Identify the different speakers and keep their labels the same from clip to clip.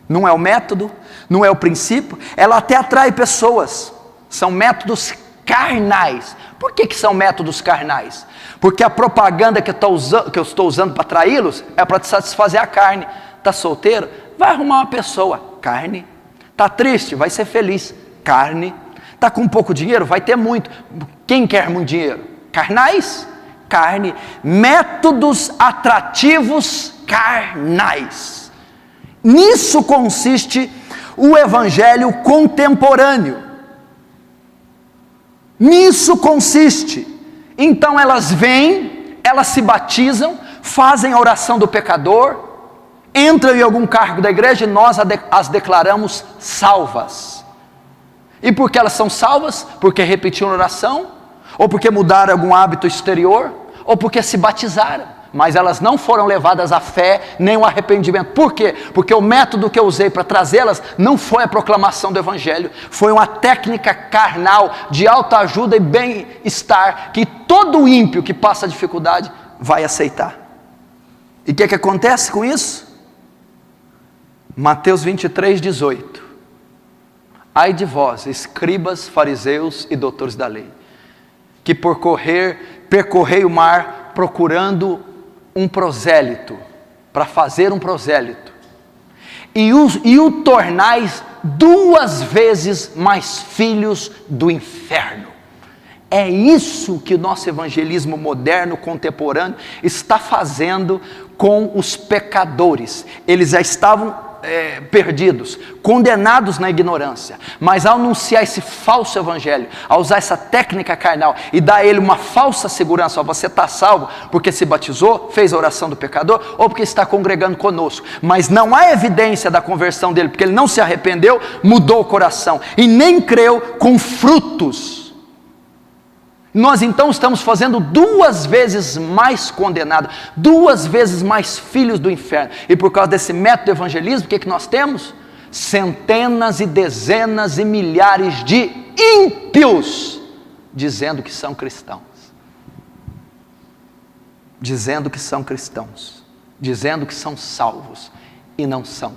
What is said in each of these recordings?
Speaker 1: Não é o método, não é o princípio. Ela até atrai pessoas. São métodos carnais. Por que são métodos carnais? Porque a propaganda que eu estou usando para atraí-los é para te satisfazer a carne. Está solteiro? Vai arrumar uma pessoa. Carne. Está triste? Vai ser feliz. Carne. Está com pouco dinheiro? Vai ter muito. Quem quer muito dinheiro? Carnais? Carne. Métodos atrativos carnais. Nisso consiste o evangelho contemporâneo. Nisso consiste. Então elas vêm, elas se batizam, fazem a oração do pecador, entram em algum cargo da igreja e nós as declaramos salvas. E por que elas são salvas? Porque repetiram a oração, ou porque mudaram algum hábito exterior, ou porque se batizaram. Mas elas não foram levadas à fé, nem ao arrependimento. Por quê? Porque o método que eu usei para trazê-las não foi a proclamação do evangelho, foi uma técnica carnal de autoajuda e bem-estar, que todo ímpio que passa dificuldade vai aceitar. E o que acontece com isso? Mateus 23, 18. Ai de vós, escribas, fariseus e doutores da lei, que percorrei o mar procurando um prosélito, para fazer um prosélito, e o tornais 2 vezes mais filhos do inferno. É isso que o nosso evangelismo moderno, contemporâneo, está fazendo com os pecadores. Eles já estavam perdidos, condenados na ignorância, mas ao anunciar esse falso evangelho, ao usar essa técnica carnal e dar a ele uma falsa segurança: você está salvo porque se batizou, fez a oração do pecador, ou porque está congregando conosco, mas não há evidência da conversão dele, porque ele não se arrependeu, mudou o coração e nem creu com frutos. Nós então estamos fazendo 2 vezes mais condenados, 2 vezes mais filhos do inferno. E por causa desse método de evangelismo, o que nós temos? Centenas e dezenas e milhares de ímpios dizendo que são cristãos. Dizendo que são cristãos. Dizendo que são salvos. E não são.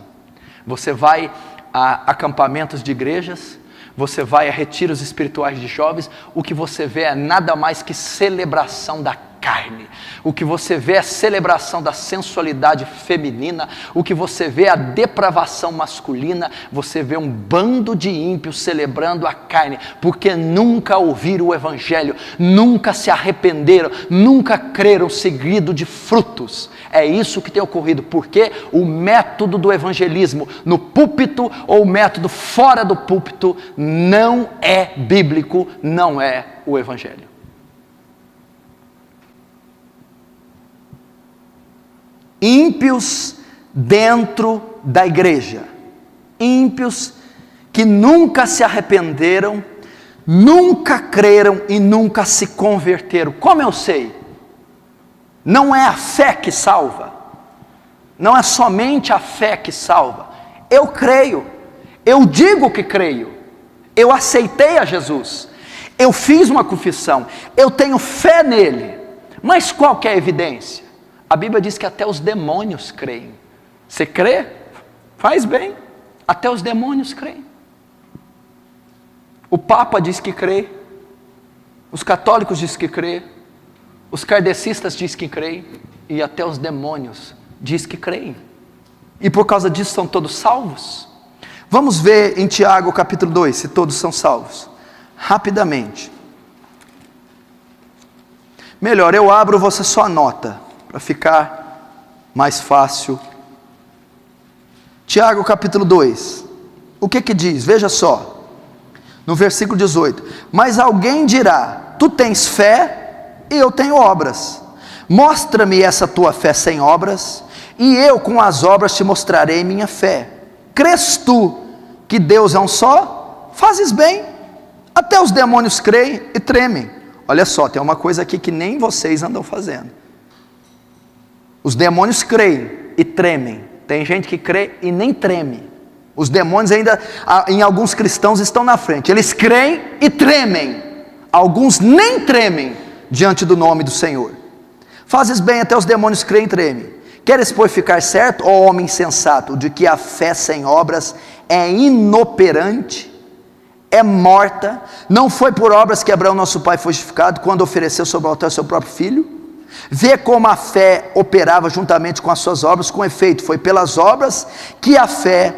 Speaker 1: Você vai a acampamentos de igrejas, você vai a retiros espirituais de jovens, o que você vê é nada mais que celebração da carne. O que você vê é a celebração da sensualidade feminina. O que você vê é a depravação masculina. Você vê um bando de ímpios celebrando a carne, porque nunca ouviram o evangelho, nunca se arrependeram, nunca creram, seguido de frutos. É isso que tem ocorrido, porque o método do evangelismo no púlpito ou o método fora do púlpito não é bíblico, não é o evangelho. Ímpios dentro da igreja, ímpios que nunca se arrependeram, nunca creram e nunca se converteram. Como eu sei? Não é a fé que salva, não é somente a fé que salva. Eu creio, eu digo que creio, eu aceitei a Jesus, eu fiz uma confissão, eu tenho fé nele, mas qual que é a evidência? A Bíblia diz que até os demônios creem. Você crê? Faz bem. Até os demônios creem. O Papa diz que crê. Os católicos dizem que crê. Os kardecistas dizem que creem. E até os demônios dizem que creem. E por causa disso são todos salvos? Vamos ver em Tiago capítulo 2, se todos são salvos. Rapidamente. Melhor, eu abro, você só anota, para ficar mais fácil. Tiago capítulo 2, o que diz? Veja só, no versículo 18: mas alguém dirá, tu tens fé e eu tenho obras, mostra-me essa tua fé sem obras, e eu com as obras te mostrarei minha fé. Crês tu que Deus é um só? Fazes bem, até os demônios creem e tremem. Olha só, tem uma coisa aqui que nem vocês andam fazendo. Os demônios creem e tremem. Tem gente que crê e nem treme. Os demônios ainda, em alguns cristãos, estão na frente. Eles creem e tremem. Alguns nem tremem diante do nome do Senhor. Fazes bem, até os demônios creem e tremem. Queres, pois, ficar certo, ó homem insensato, de que a fé sem obras é inoperante, é morta? Não foi por obras que Abraão nosso pai foi justificado, quando ofereceu sobre o altar seu próprio filho? Vê como a fé operava juntamente com as suas obras, com efeito, foi pelas obras que a fé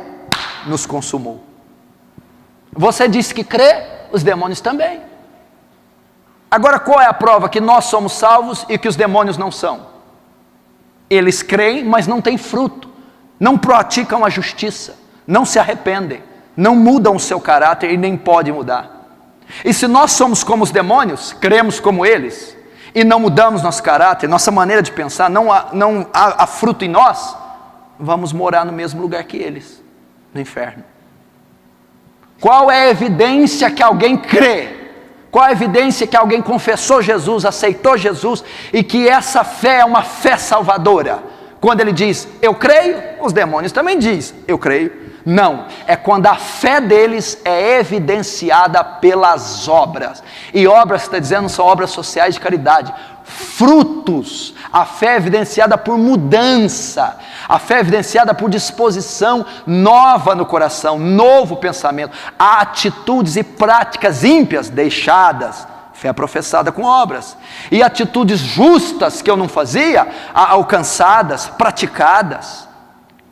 Speaker 1: nos consumou. Você disse que crê, os demônios também. Agora, qual é a prova que nós somos salvos e que os demônios não são? Eles creem, mas não têm fruto, não praticam a justiça, não se arrependem, não mudam o seu caráter e nem podem mudar. E se nós somos como os demônios, cremos como eles, e não mudamos nosso caráter, nossa maneira de pensar, não há fruto em nós, vamos morar no mesmo lugar que eles, no inferno. Qual é a evidência que alguém crê? Qual a evidência que alguém confessou Jesus, aceitou Jesus, e que essa fé é uma fé salvadora? Quando ele diz, eu creio, os demônios também dizem, eu creio. Não, é quando a fé deles é evidenciada pelas obras. E obras, está dizendo, são obras sociais de caridade. Frutos. A fé é evidenciada por mudança. A fé é evidenciada por disposição nova no coração, novo pensamento. Há atitudes e práticas ímpias deixadas. Fé professada com obras. E atitudes justas que eu não fazia, alcançadas, praticadas.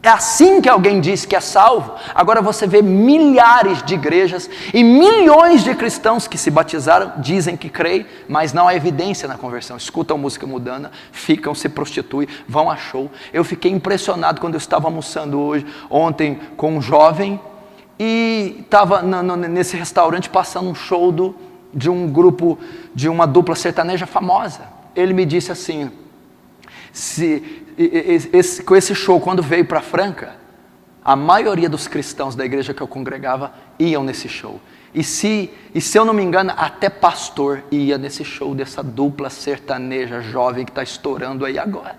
Speaker 1: É assim que alguém diz que é salvo. Agora você vê milhares de igrejas e milhões de cristãos que se batizaram, dizem que creem, mas não há evidência na conversão. Escutam música mundana, ficam, se prostituem, vão a show. Eu fiquei impressionado quando eu estava almoçando ontem com um jovem e estava nesse restaurante passando um show de um grupo, de uma dupla sertaneja famosa. Ele me disse assim, com esse show, quando veio para Franca, a maioria dos cristãos da igreja que eu congregava iam nesse show. E se eu não me engano, até pastor ia nesse show dessa dupla sertaneja jovem que está estourando aí agora.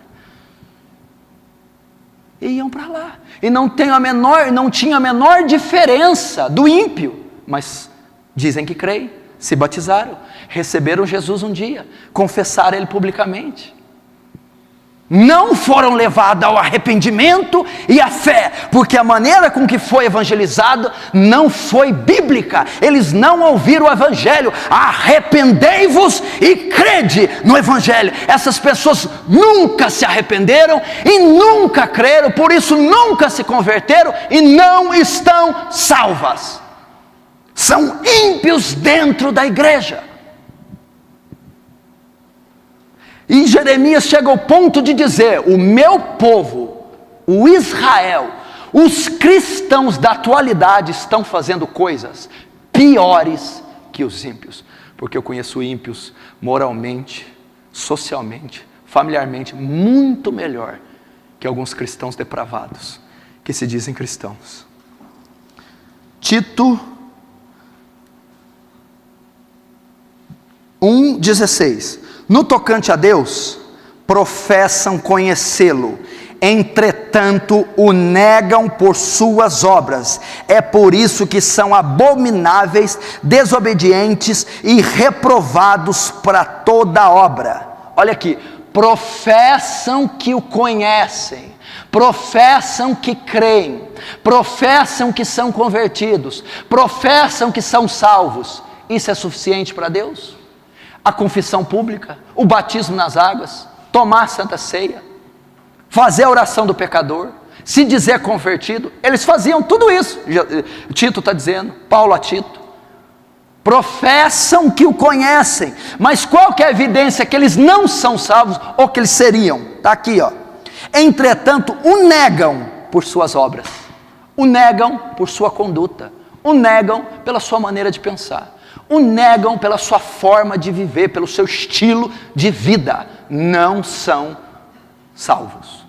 Speaker 1: E iam para lá. E não tinha a menor diferença do ímpio. Mas dizem que creem, se batizaram, receberam Jesus um dia, confessaram Ele publicamente. Não foram levados ao arrependimento e à fé, porque a maneira com que foi evangelizado não foi bíblica. Eles não ouviram o evangelho. Arrependei-vos e crede no evangelho. Essas pessoas nunca se arrependeram e nunca creram, por isso nunca se converteram e não estão salvas. São ímpios dentro da igreja. E Jeremias chega ao ponto de dizer, o meu povo, o Israel, os cristãos da atualidade estão fazendo coisas piores que os ímpios. Porque eu conheço ímpios moralmente, socialmente, familiarmente, muito melhor que alguns cristãos depravados, que se dizem cristãos. Tito 1,16. No tocante a Deus, professam conhecê-lo, entretanto o negam por suas obras. É por isso que são abomináveis, desobedientes e reprovados para toda obra. Olha aqui, professam que o conhecem, professam que creem, professam que são convertidos, professam que são salvos. Isso é suficiente para Deus? A confissão pública, o batismo nas águas, tomar a santa ceia, fazer a oração do pecador, se dizer convertido, eles faziam tudo isso. Tito está dizendo, Paulo a Tito, professam que o conhecem, mas qual que é a evidência que eles não são salvos, ou que eles seriam? Está aqui, ó. Entretanto, o negam por suas obras, o negam por sua conduta, o negam pela sua maneira de pensar, o negam pela sua forma de viver, pelo seu estilo de vida. Não são salvos.